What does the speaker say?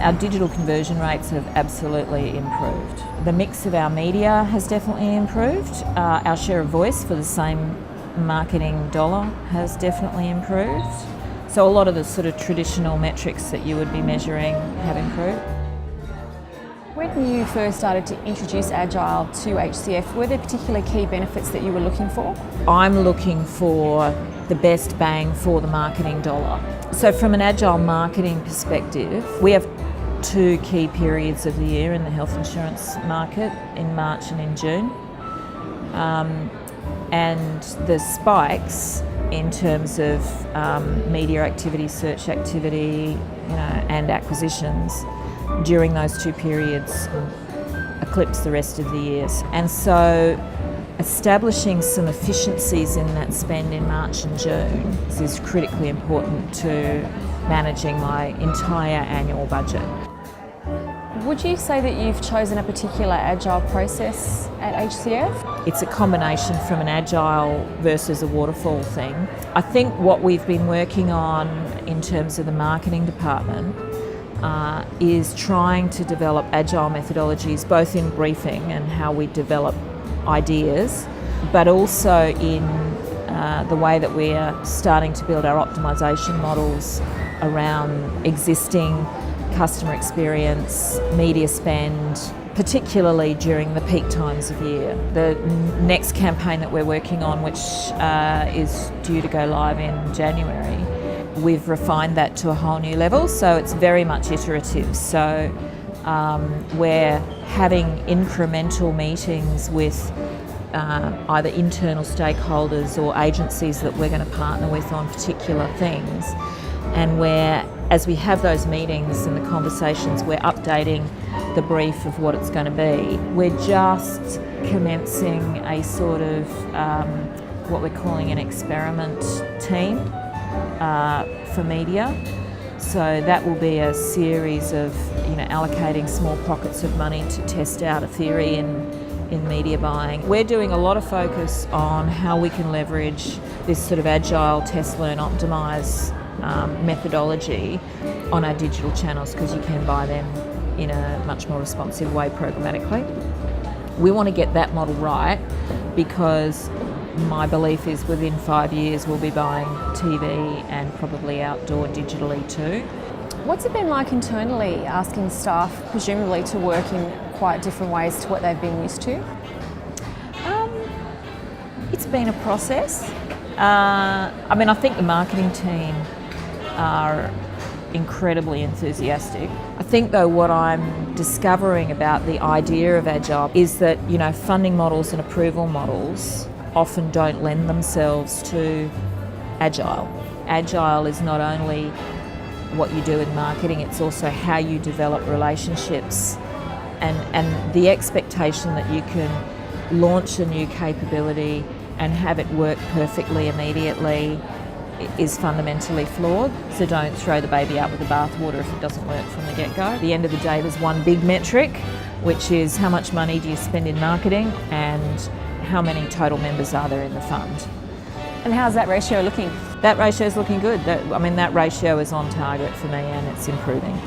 Our digital conversion rates have absolutely improved. The mix of our media has definitely improved. Our share of voice for the same marketing dollar has definitely improved. So a lot of the sort of traditional metrics that you would be measuring have improved. When you first started to introduce Agile to HCF, were there particular key benefits that you were looking for? I'm looking for the best bang for the marketing dollar. So from an Agile marketing perspective, we have two key periods of the year in the health insurance market, in March and in June. And the spikes in terms of media activity, search activity, and acquisitions during those two periods eclipse the rest of the years. And so establishing some efficiencies in that spend in March and June is critically important to managing my entire annual budget. Would you say that you've chosen a particular Agile process at HCF? It's a combination from an Agile versus a waterfall thing. I think what we've been working on in terms of the marketing department is trying to develop Agile methodologies, both in briefing and how we develop ideas, but also in the way that we are starting to build our optimisation models around existing customer experience, media spend, particularly during the peak times of year. The next campaign that we're working on, which is due to go live in January, we've refined that to a whole new level, so it's very much iterative. So we're having incremental meetings with either internal stakeholders or agencies that we're going to partner with on particular things. And as we have those meetings and the conversations, we're updating the brief of what it's going to be. We're just commencing a sort of what we're calling an experiment team for media. So that will be a series of allocating small pockets of money to test out a theory in media buying. We're doing a lot of focus on how we can leverage this sort of Agile test, learn, optimise methodology on our digital channels, because you can buy them in a much more responsive way programmatically. We want to get that model right, because my belief is within 5 years we'll be buying TV and probably outdoor digitally too. What's it been like internally, asking staff presumably to work in quite different ways to what they've been used to? It's been a process. I think the marketing team are incredibly enthusiastic. I think though what I'm discovering about the idea of Agile is that funding models and approval models often don't lend themselves to Agile. Agile is not only what you do in marketing, it's also how you develop relationships, and the expectation that you can launch a new capability and have it work perfectly immediately is fundamentally flawed. So don't throw the baby out with the bathwater if it doesn't work from the get-go. At the end of the day, there's one big metric, which is how much money do you spend in marketing and how many total members are there in the fund. And how's that ratio looking? That ratio is looking good. That ratio is on target for me, and it's improving.